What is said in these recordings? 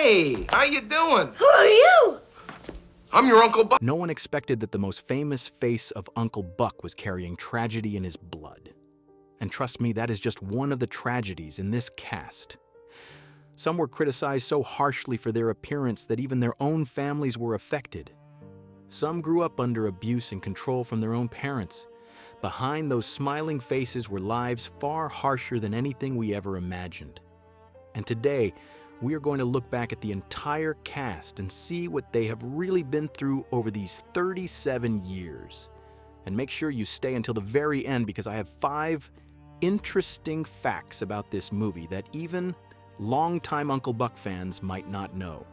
Hey, how you doing? Who are you? I'm your Uncle Buck. No one expected that the most famous face of Uncle Buck was carrying tragedy in his blood. And trust me, that is just one of the tragedies in this cast. Some were criticized so harshly for their appearance that even their own families were affected. Some grew up under abuse and control from their own parents. Behind those smiling faces were lives far harsher than anything we ever imagined. And today, we are going to look back at the entire cast and see what they have really been through over these 37 years. And make sure you stay until the very end because I have 5 interesting facts about this movie that even longtime Uncle Buck fans might not know.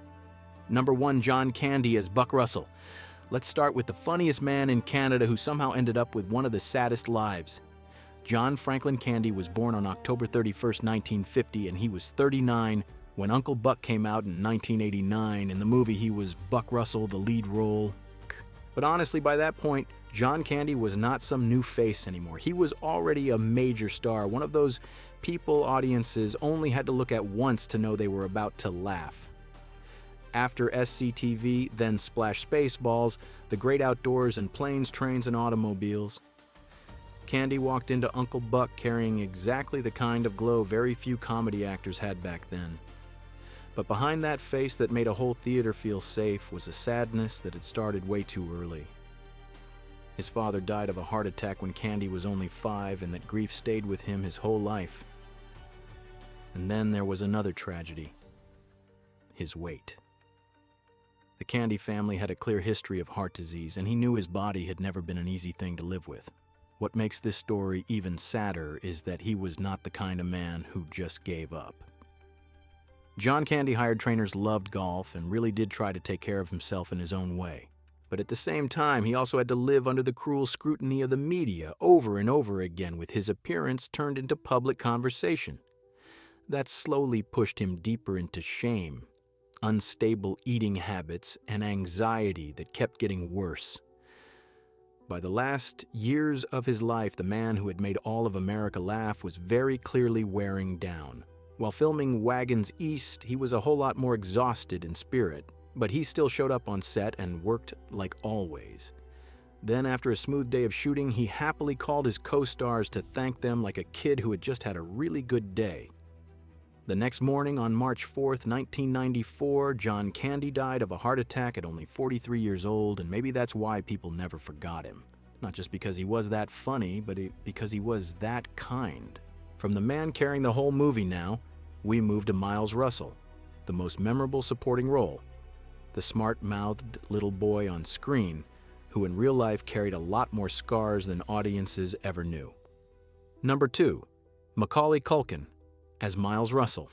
Number 1, John Candy as Buck Russell. Let's start with the funniest man in Canada who somehow ended up with one of the saddest lives. John Franklin Candy was born on October 31st, 1950, and he was 39 when Uncle Buck came out in 1989. In the movie, he was Buck Russell, the lead role. But honestly, by that point, John Candy was not some new face anymore. He was already a major star, one of those people audiences only had to look at once to know they were about to laugh. After SCTV, then Splash Spaceballs, The Great Outdoors, and Planes, Trains, and Automobiles, Candy walked into Uncle Buck carrying exactly the kind of glow very few comedy actors had back then. But behind that face that made a whole theater feel safe was a sadness that had started way too early. His father died of a heart attack when Candy was only 5, and that grief stayed with him his whole life. And then there was another tragedy: his weight. The Candy family had a clear history of heart disease, and he knew his body had never been an easy thing to live with. What makes this story even sadder is that he was not the kind of man who just gave up. John Candy hired trainers, loved golf, and really did try to take care of himself in his own way. But at the same time, he also had to live under the cruel scrutiny of the media over and over again, with his appearance turned into public conversation. That slowly pushed him deeper into shame, unstable eating habits, and anxiety that kept getting worse. By the last years of his life, the man who had made all of America laugh was very clearly wearing down. While filming Wagons East, he was a whole lot more exhausted in spirit, but he still showed up on set and worked like always. Then, after a smooth day of shooting, he happily called his co-stars to thank them like a kid who had just had a really good day. The next morning, on March 4th, 1994, John Candy died of a heart attack at only 43 years old, and maybe that's why people never forgot him. Not just because he was that funny, but because he was that kind. From the man carrying the whole movie now, we move to Miles Russell, the most memorable supporting role. The smart-mouthed little boy on screen, who in real life carried a lot more scars than audiences ever knew. Number 2, Macaulay Culkin as Miles Russell.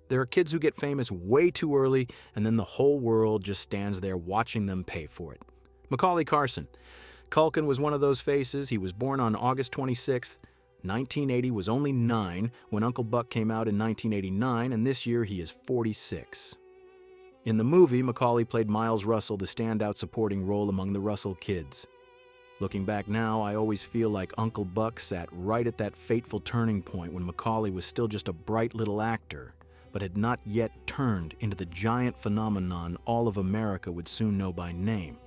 There are kids who get famous way too early, and then the whole world just stands there watching them pay for it. Macaulay Culkin. Culkin was one of those faces. He was born on August 26th, 1980, was only 9 when Uncle Buck came out in 1989, and this year he is 46. In the movie, Macaulay played Miles Russell, the standout supporting role among the Russell kids. Looking back now, I always feel like Uncle Buck sat right at that fateful turning point when Macaulay was still just a bright little actor, but had not yet turned into the giant phenomenon all of America would soon know by name.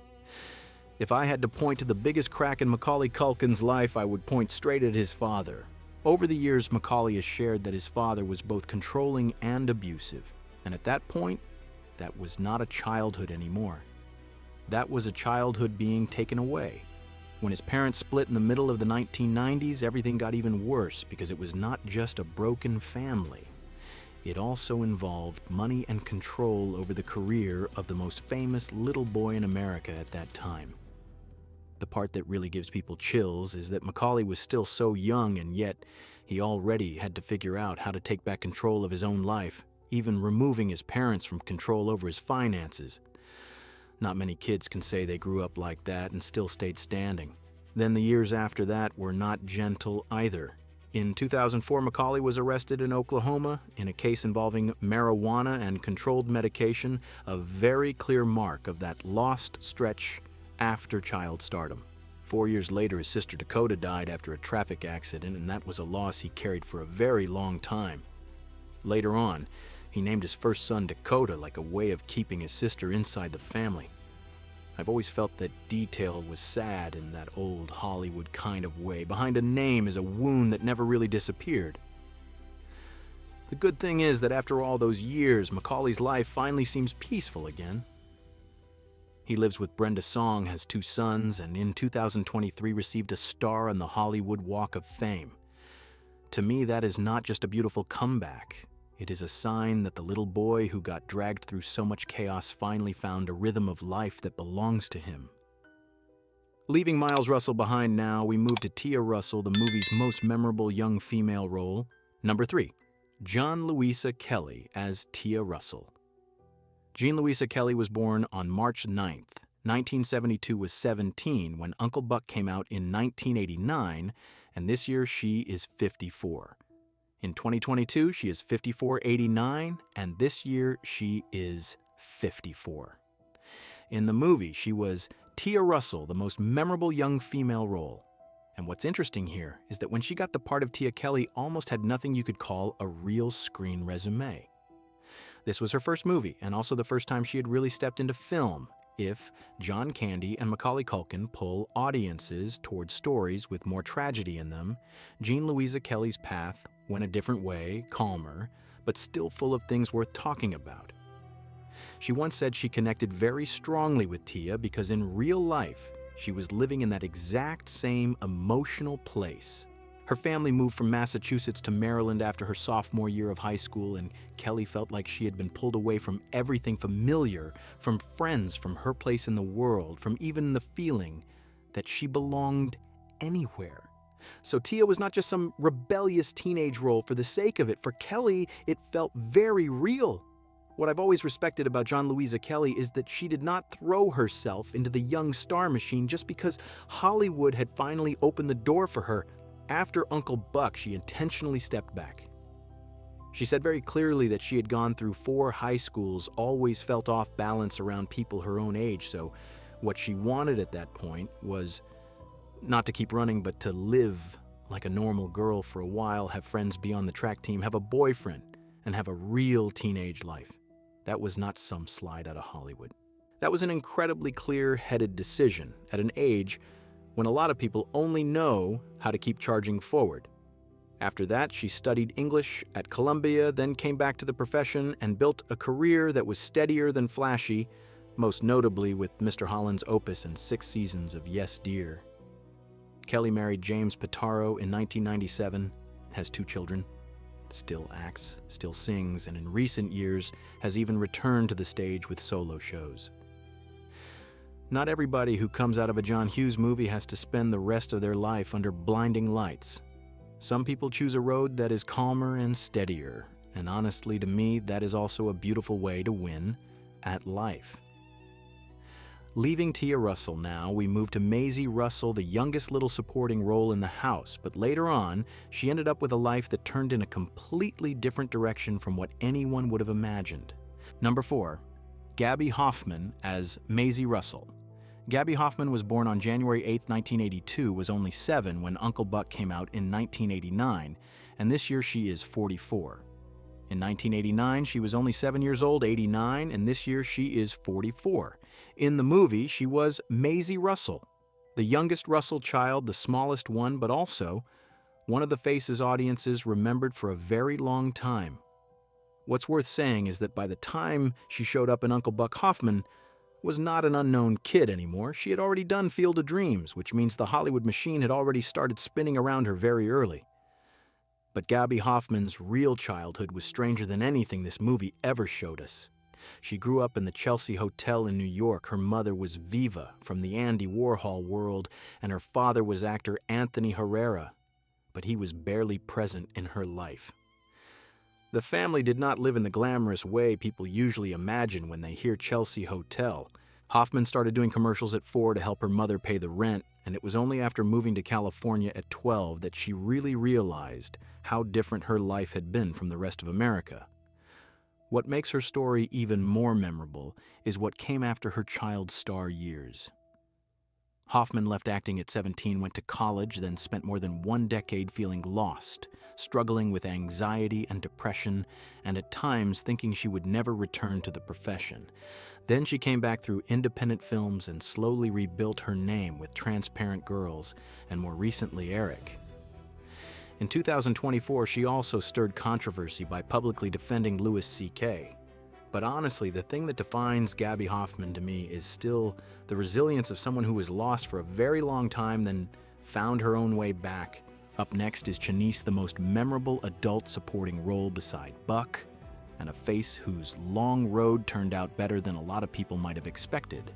If I had to point to the biggest crack in Macaulay Culkin's life, I would point straight at his father. Over the years, Macaulay has shared that his father was both controlling and abusive, and at that point, that was not a childhood anymore. That was a childhood being taken away. When his parents split in the middle of the 1990s, everything got even worse because it was not just a broken family. It also involved money and control over the career of the most famous little boy in America at that time. The part that really gives people chills is that Macaulay was still so young, and yet he already had to figure out how to take back control of his own life, even removing his parents from control over his finances. Not many kids can say they grew up like that and still stayed standing. Then the years after that were not gentle either. In 2004, Macaulay was arrested in Oklahoma in a case involving marijuana and controlled medication, a very clear mark of that lost stretch after child stardom. 4 years later, his sister Dakota died after a traffic accident, and that was a loss he carried for a very long time. Later on, He named his first son Dakota like a way of keeping his sister inside the family. I've always felt that detail was sad in that old Hollywood kind of way. Behind a name is a wound that never really disappeared. The good thing is that after all those years, Macaulay's life finally seems peaceful again. He lives with Brenda Song, has 2 sons, and in 2023 received a star on the Hollywood Walk of Fame. To me, that is not just a beautiful comeback. It is a sign that the little boy who got dragged through so much chaos finally found a rhythm of life that belongs to him. Leaving Miles Russell behind now, we move to Tia Russell, the movie's most memorable young female role. Number 3, Jean Louisa Kelly as Tia Russell. Jean Louisa Kelly was born on March 9th. 1972 was 17 when Uncle Buck came out in 1989, and this year she is 54. In 2022, she is 5489, and this year she is 54. In the movie, she was Tia Russell, the most memorable young female role. And what's interesting here is that when she got the part of Tia Kelly, almost had nothing you could call a real screen resume. This was her first movie, and also the first time she had really stepped into film. If John Candy and Macaulay Culkin pull audiences towards stories with more tragedy in them, Jean Louisa Kelly's path went a different way, calmer, but still full of things worth talking about. She once said she connected very strongly with Tia because in real life, she was living in that exact same emotional place. Her family moved from Massachusetts to Maryland after her sophomore year of high school, and Kelly felt like she had been pulled away from everything familiar, from friends, from her place in the world, from even the feeling that she belonged anywhere. So Tia was not just some rebellious teenage role for the sake of it. For Kelly, it felt very real. What I've always respected about Jean Louisa Kelly is that she did not throw herself into the young star machine just because Hollywood had finally opened the door for her. After Uncle Buck, she intentionally stepped back. She said very clearly that she had gone through 4 high schools, always felt off balance around people her own age, so what she wanted at that point was not to keep running, but to live like a normal girl for a while, have friends be on the track team, have a boyfriend, and have a real teenage life. That was not some slide out of Hollywood. That was an incredibly clear-headed decision at an age when a lot of people only know how to keep charging forward. After that, she studied English at Columbia, then came back to the profession and built a career that was steadier than flashy, most notably with Mr. Holland's Opus and 6 seasons of Yes, Dear. Kelly married James Pitaro in 1997, has 2 children, still acts, still sings, and in recent years has even returned to the stage with solo shows. Not everybody who comes out of a John Hughes movie has to spend the rest of their life under blinding lights. Some people choose a road that is calmer and steadier, and honestly, to me, that is also a beautiful way to win at life. Leaving Tia Russell now, we move to Maizy Russell, the youngest little supporting role in the house, but later on, she ended up with a life that turned in a completely different direction from what anyone would have imagined. Number 4, Gaby Hoffmann as Maizy Russell. Gaby Hoffmann was born on January 8, 1982, was only 7 when Uncle Buck came out in 1989, and this year she is 44. In 1989, she was only 7 years old, 89, and this year she is 44. In the movie, she was Maizy Russell, the youngest Russell child, the smallest one, but also one of the faces audiences remembered for a very long time. What's worth saying is that by the time she showed up in Uncle Buck, Hoffmann was not an unknown kid anymore. She had already done Field of Dreams, which means the Hollywood machine had already started spinning around her very early. But Gaby Hoffmann's real childhood was stranger than anything this movie ever showed us. She grew up in the Chelsea Hotel in New York. Her mother was Viva from the Andy Warhol world, and her father was actor Anthony Herrera, but he was barely present in her life. The family did not live in the glamorous way people usually imagine when they hear Chelsea Hotel. Hoffmann started doing commercials at 4 to help her mother pay the rent, and it was only after moving to California at 12 that she really realized how different her life had been from the rest of America. What makes her story even more memorable is what came after her child star years. Hoffmann left acting at 17, went to college, then spent more than 1 decade feeling lost, struggling with anxiety and depression, and at times thinking she would never return to the profession. Then she came back through independent films and slowly rebuilt her name with Transparent Girls and more recently Eric. In 2024, she also stirred controversy by publicly defending Louis C.K. But honestly, the thing that defines Gaby Hoffmann to me is still the resilience of someone who was lost for a very long time, then found her own way back. Up next is Chanice, the most memorable adult supporting role beside Buck, and a face whose long road turned out better than a lot of people might have expected.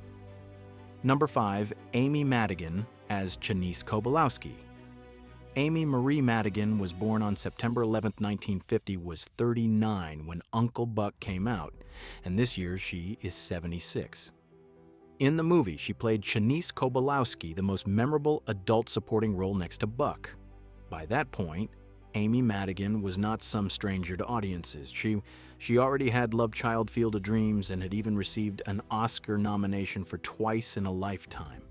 Number 5, Amy Madigan as Chanice Kobolowski. Amy Marie Madigan was born on September 11, 1950, was 39 when Uncle Buck came out, and this year she is 76. In the movie, she played Chanice Kobolowski, the most memorable adult supporting role next to Buck. By that point, Amy Madigan was not some stranger to audiences. She already had Love Child Field of Dreams and had even received an Oscar nomination for Twice in a Lifetime.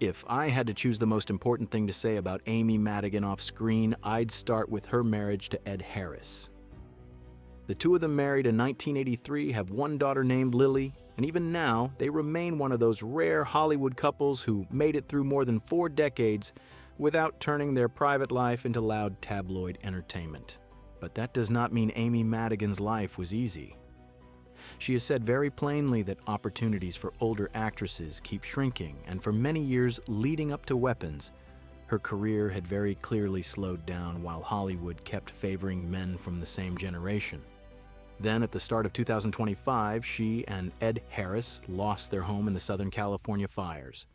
If I had to choose the most important thing to say about Amy Madigan off screen, I'd start with her marriage to Ed Harris. The two of them married in 1983, have one daughter named Lily, and even now, they remain one of those rare Hollywood couples who made it through more than 4 decades without turning their private life into loud tabloid entertainment. But that does not mean Amy Madigan's life was easy. She has said very plainly that opportunities for older actresses keep shrinking, and for many years leading up to Weapons, her career had very clearly slowed down while Hollywood kept favoring men from the same generation. Then, at the start of 2025, she and Ed Harris lost their home in the Southern California fires.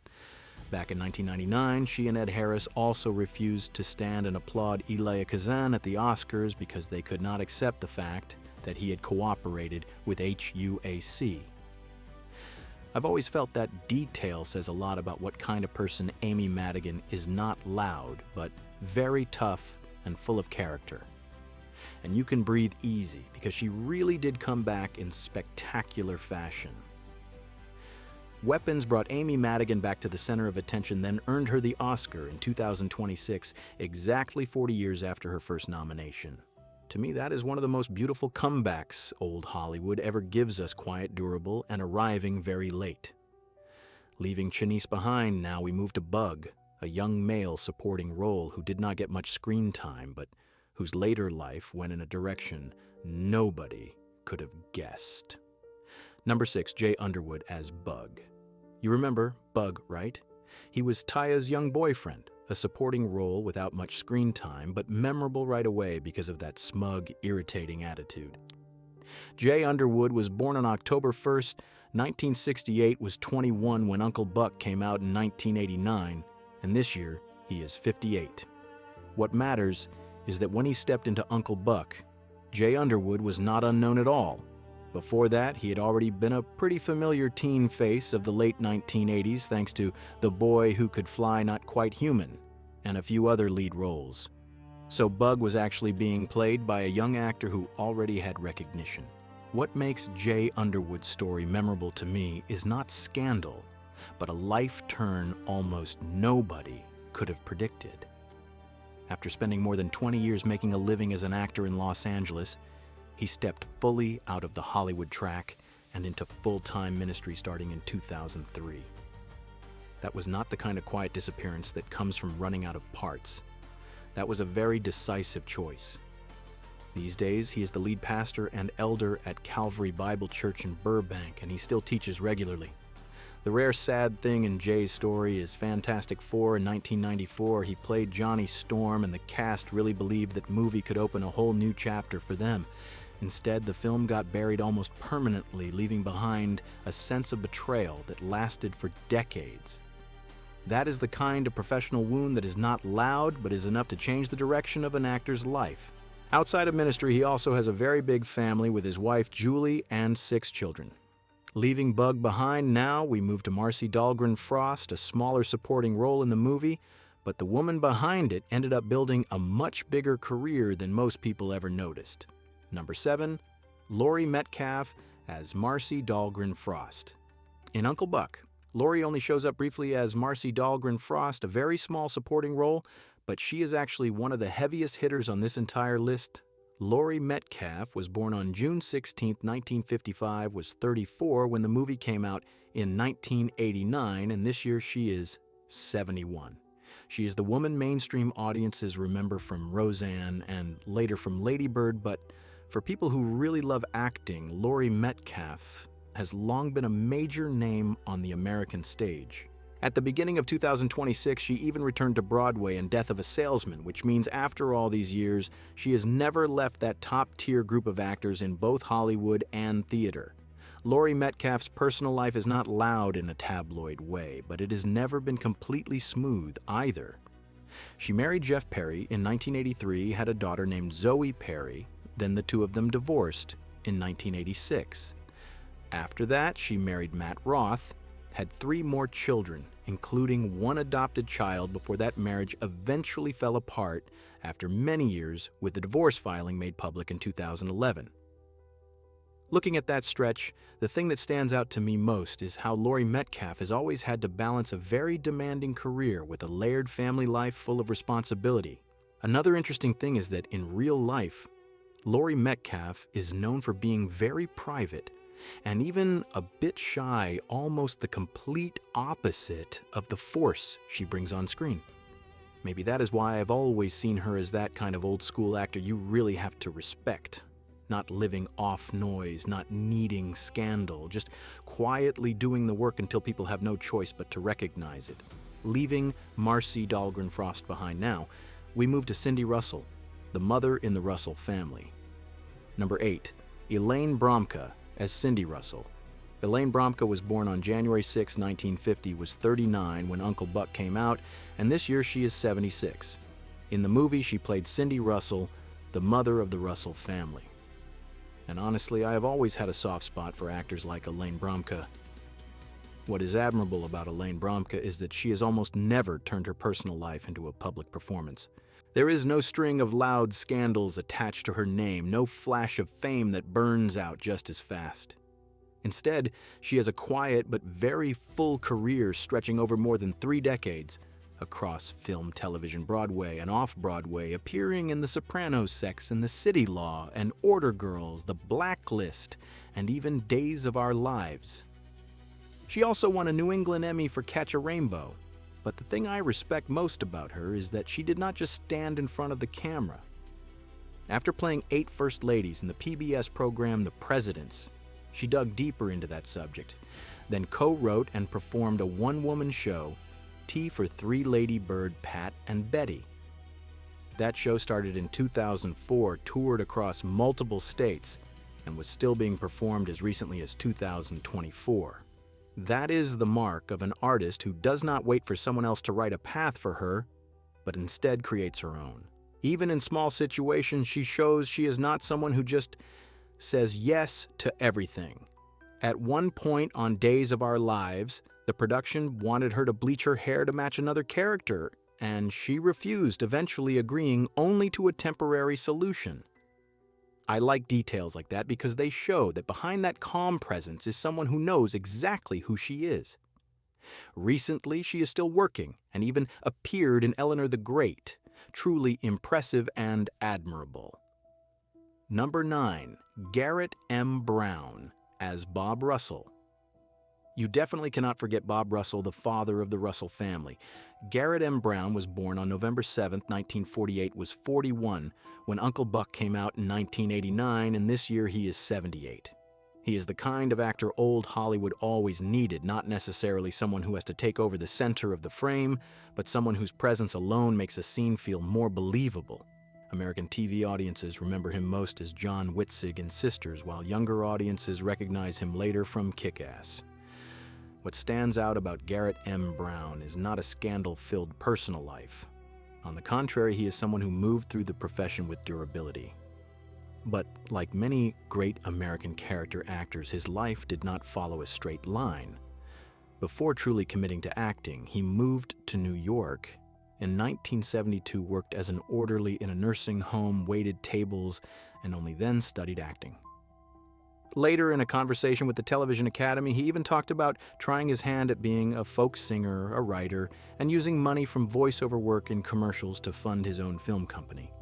Back in 1999, she and Ed Harris also refused to stand and applaud Elia Kazan at the Oscars because they could not accept the fact that he had cooperated with HUAC. I've always felt that detail says a lot about what kind of person Amy Madigan is. Not loud, but very tough and full of character. And you can breathe easy because she really did come back in spectacular fashion. Weapons brought Amy Madigan back to the center of attention, then earned her the Oscar in 2026, exactly 40 years after her first nomination. To me, that is one of the most beautiful comebacks old Hollywood ever gives us, quiet, durable, and arriving very late. Leaving Chanice behind, now we move to Bug, a young male supporting role who did not get much screen time, but whose later life went in a direction nobody could have guessed. Number 6, Jay Underwood as Bug. You remember Bug, right? He was Taya's young boyfriend, a supporting role without much screen time, but memorable right away because of that smug, irritating attitude. Jay Underwood was born on October 1st, 1968, was 21 when Uncle Buck came out in 1989, and this year he is 58. What matters is that when he stepped into Uncle Buck, Jay Underwood was not unknown at all. Before that, he had already been a pretty familiar teen face of the late 1980s thanks to The Boy Who Could Fly Not Quite Human and a few other lead roles. So Bug was actually being played by a young actor who already had recognition. What makes Jay Underwood's story memorable to me is not scandal, but a life turn almost nobody could have predicted. After spending more than 20 years making a living as an actor in Los Angeles, he stepped fully out of the Hollywood track and into full-time ministry starting in 2003. That was not the kind of quiet disappearance that comes from running out of parts. That was a very decisive choice. These days, he is the lead pastor and elder at Calvary Bible Church in Burbank, and he still teaches regularly. The rare sad thing in Jay's story is Fantastic Four in 1994. He played Johnny Storm, and the cast really believed that movie could open a whole new chapter for them. Instead, the film got buried almost permanently, leaving behind a sense of betrayal that lasted for decades. That is the kind of professional wound that is not loud, but is enough to change the direction of an actor's life. Outside of ministry, he also has a very big family with his wife Julie and 6 children. Leaving Bug behind, now we move to Marcie Dahlgren-Frost, a smaller supporting role in the movie, but the woman behind it ended up building a much bigger career than most people ever noticed. Number 7, Laurie Metcalf as Marcie Dahlgren-Frost. In Uncle Buck, Laurie only shows up briefly as Marcie Dahlgren Frost, a very small supporting role, but she is actually one of the heaviest hitters on this entire list. Laurie Metcalf was born on June 16, 1955, was 34 when the movie came out in 1989, and this year she is 71. She is the woman mainstream audiences remember from Roseanne and later from Lady Bird, but for people who really love acting, Laurie Metcalf has long been a major name on the American stage. At the beginning of 2026, she even returned to Broadway in Death of a Salesman, which means after all these years, she has never left that top-tier group of actors in both Hollywood and theater. Laurie Metcalf's personal life is not loud in a tabloid way, but it has never been completely smooth either. She married Jeff Perry in 1983, had a daughter named Zoe Perry, then the two of them divorced in 1986. After that, she married Matt Roth, had 3 more children, including 1 adopted child before that marriage eventually fell apart after many years with the divorce filing made public in 2011. Looking at that stretch, the thing that stands out to me most is how Laurie Metcalf has always had to balance a very demanding career with a layered family life full of responsibility. Another interesting thing is that in real life, Laurie Metcalf is known for being very private and even a bit shy, almost the complete opposite of the force she brings on screen. Maybe that is why I've always seen her as that kind of old-school actor you really have to respect. Not living off noise, not needing scandal, just quietly doing the work until people have no choice but to recognize it. Leaving Marcie Dahlgren Frost behind now, we move to Cindy Russell, the mother in the Russell family. Number 8, Elaine Bromka as Cindy Russell. Elaine Bromka was born on January 6, 1950, was 39 when Uncle Buck came out, and this year she is 76. In the movie, she played Cindy Russell, the mother of the Russell family. And honestly, I have always had a soft spot for actors like Elaine Bromka. What is admirable about Elaine Bromka is that she has almost never turned her personal life into a public performance. There is no string of loud scandals attached to her name, no flash of fame that burns out just as fast. Instead, she has a quiet but very full career stretching over more than 3 decades, across film, television, Broadway, and off-Broadway, appearing in The Sopranos, Sex and the City Law, and Order Girls, The Blacklist, and even Days of Our Lives. She also won a New England Emmy for Catch a Rainbow. But the thing I respect most about her is that she did not just stand in front of the camera. After playing 8 First Ladies in the PBS program The Presidents, she dug deeper into that subject, then co-wrote and performed a one-woman show, Tea for 3 Lady Bird, Pat and Betty. That show started in 2004, toured across multiple states, and was still being performed as recently as 2024. That is the mark of an artist who does not wait for someone else to write a path for her, but instead creates her own. Even in small situations, she shows she is not someone who just says yes to everything. At one point on Days of Our Lives, the production wanted her to bleach her hair to match another character, and she refused, eventually agreeing only to a temporary solution. I like details like that because they show that behind that calm presence is someone who knows exactly who she is. Recently, she is still working and even appeared in Eleanor the Great, truly impressive and admirable. Number 9, Garrett M. Brown as Bob Russell. You definitely cannot forget Bob Russell, the father of the Russell family. Garrett M. Brown was born on November 7, 1948, was 41 when Uncle Buck came out in 1989, and this year he is 78. He is the kind of actor old Hollywood always needed, not necessarily someone who has to take over the center of the frame, but someone whose presence alone makes a scene feel more believable. American TV audiences remember him most as John Witzig in Sisters, while younger audiences recognize him later from Kick-Ass. What stands out about Garrett M. Brown is not a scandal-filled personal life. On the contrary, he is someone who moved through the profession with durability. But like many great American character actors, his life did not follow a straight line. Before truly committing to acting, he moved to New York. In 1972, worked as an orderly in a nursing home, waited tables, and only then studied acting. Later, in a conversation with the Television Academy, he even talked about trying his hand at being a folk singer, a writer, and using money from voiceover work in commercials to fund his own film company.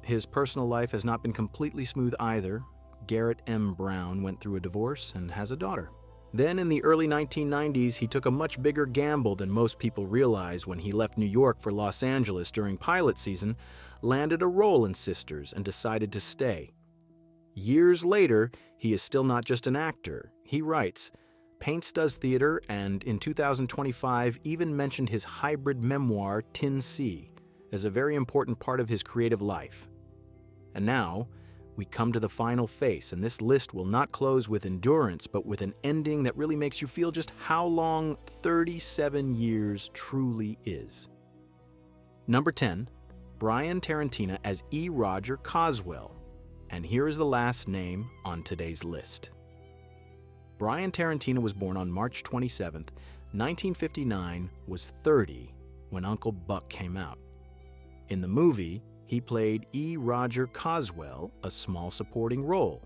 His personal life has not been completely smooth either. Garrett M. Brown went through a divorce and has a daughter. Then, in the early 1990s, he took a much bigger gamble than most people realize when he left New York for Los Angeles during pilot season, landed a role in Sisters, and decided to stay. Years later, he is still not just an actor. He writes, paints, does theater, and in 2025 even mentioned his hybrid memoir, Tin Sea, as a very important part of his creative life. And now, we come to the final face, and this list will not close with endurance, but with an ending that really makes you feel just how long 37 years truly is. Number 10, Brian Tarantina as E. Roger Coswell. And here is the last name on today's list. Brian Tarantina was born on March 27, 1959, was 30 when Uncle Buck came out. In the movie, he played E. Roger Coswell, a small supporting role.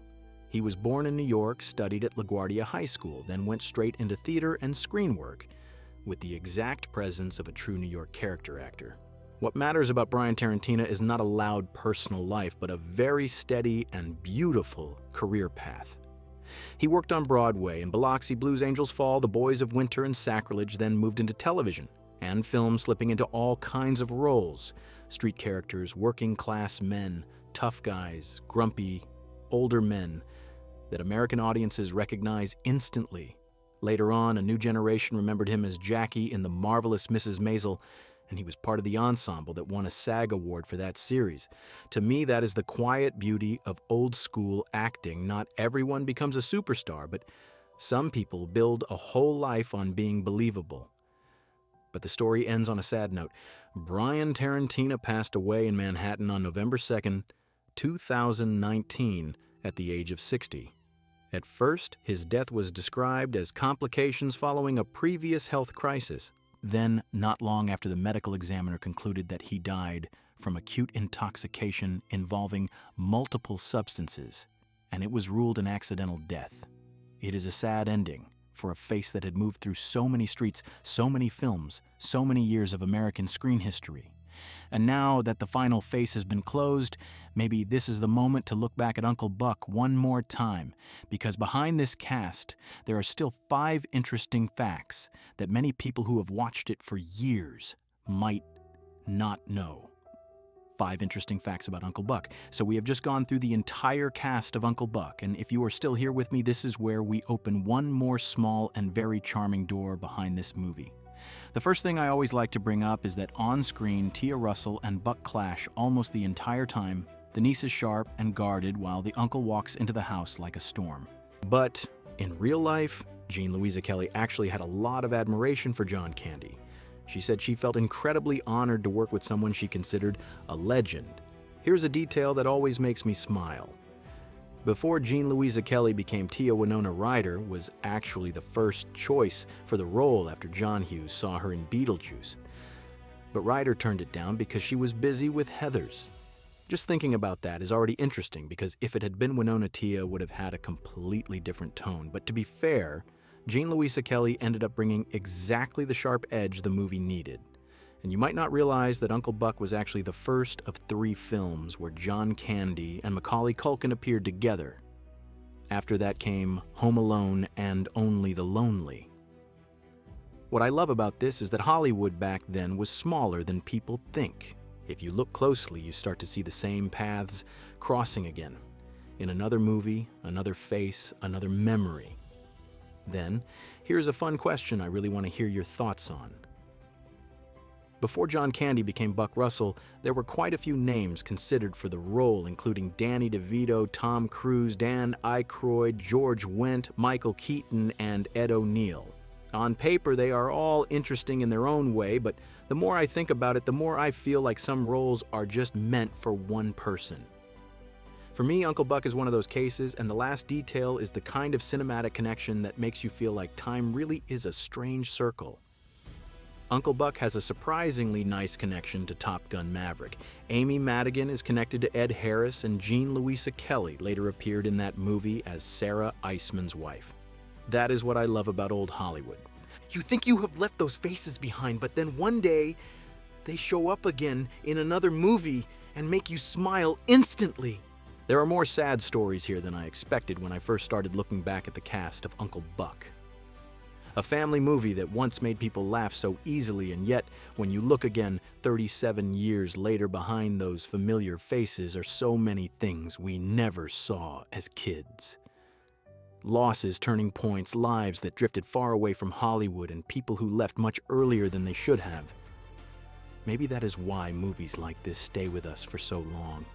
He was born in New York, studied at LaGuardia High School, then went straight into theater and screen work, with the exact presence of a true New York character actor. What matters about Brian Tarantina is not a loud personal life, but a very steady and beautiful career path. He worked on Broadway in Biloxi, Blues Angels Fall, The Boys of Winter, and Sacrilege, then moved into television and film, slipping into all kinds of roles: street characters, working class men, tough guys, grumpy, older men that American audiences recognize instantly. Later on, a new generation remembered him as Jackie in The Marvelous Mrs. Maisel, and he was part of the ensemble that won a SAG award for that series. To me, that is the quiet beauty of old-school acting. Not everyone becomes a superstar, but some people build a whole life on being believable. But the story ends on a sad note. Brian Tarantina passed away in Manhattan on November 2nd, 2019, at the age of 60. At first, his death was described as complications following a previous health crisis. Then, not long after the medical examiner concluded that he died from acute intoxication involving multiple substances, and it was ruled an accidental death. It is a sad ending for a face that had moved through so many streets, so many films, so many years of American screen history. And now that the final face has been closed, maybe this is the moment to look back at Uncle Buck one more time, because behind this cast, there are still 5 interesting facts that many people who have watched it for years might not know. 5 interesting facts about Uncle Buck. So we have just gone through the entire cast of Uncle Buck, and if you are still here with me, this is where we open one more small and very charming door behind this movie. The first thing I always like to bring up is that on screen, Tia Russell and Buck clash almost the entire time. The niece is sharp and guarded while the uncle walks into the house like a storm. But in real life, Jean Louisa Kelly actually had a lot of admiration for John Candy. She said she felt incredibly honored to work with someone she considered a legend. Here's a detail that always makes me smile. Before Jean Louisa Kelly became Tia Winona Ryder was actually the first choice for the role after John Hughes saw her in Beetlejuice. But Ryder turned it down because she was busy with Heathers. Just thinking about that is already interesting, because if it had been Winona, Tia would have had a completely different tone. But to be fair, Jean Louisa Kelly ended up bringing exactly the sharp edge the movie needed. And you might not realize that Uncle Buck was actually the first of 3 films where John Candy and Macaulay Culkin appeared together. After that came Home Alone and Only the Lonely. What I love about this is that Hollywood back then was smaller than people think. If you look closely, you start to see the same paths crossing again. In another movie, another face, another memory. Then, here's a fun question I really want to hear your thoughts on. Before John Candy became Buck Russell, there were quite a few names considered for the role, including Danny DeVito, Tom Cruise, Dan Aykroyd, George Wendt, Michael Keaton, and Ed O'Neill. On paper, they are all interesting in their own way, but the more I think about it, the more I feel like some roles are just meant for one person. For me, Uncle Buck is one of those cases, and the last detail is the kind of cinematic connection that makes you feel like time really is a strange circle. Uncle Buck has a surprisingly nice connection to Top Gun Maverick. Amy Madigan is connected to Ed Harris, and Jean Louisa Kelly later appeared in that movie as Sarah Iceman's wife. That is what I love about old Hollywood. You think you have left those faces behind, but then one day, they show up again in another movie and make you smile instantly. There are more sad stories here than I expected when I first started looking back at the cast of Uncle Buck. A family movie that once made people laugh so easily, and yet, when you look again 37 years later behind those familiar faces are so many things we never saw as kids. Losses, turning points, lives that drifted far away from Hollywood, and people who left much earlier than they should have. Maybe that is why movies like this stay with us for so long.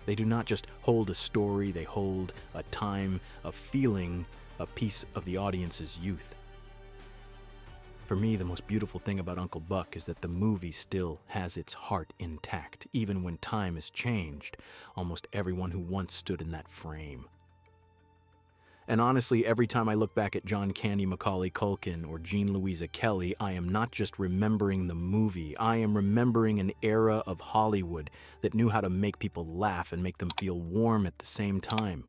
They do not just hold a story, they hold a time, a feeling, a piece of the audience's youth. For me, the most beautiful thing about Uncle Buck is that the movie still has its heart intact, even when time has changed almost everyone who once stood in that frame. And honestly, every time I look back at John Candy Macaulay Culkin or Jean Louisa Kelly, I am not just remembering the movie, I am remembering an era of Hollywood that knew how to make people laugh and make them feel warm at the same time.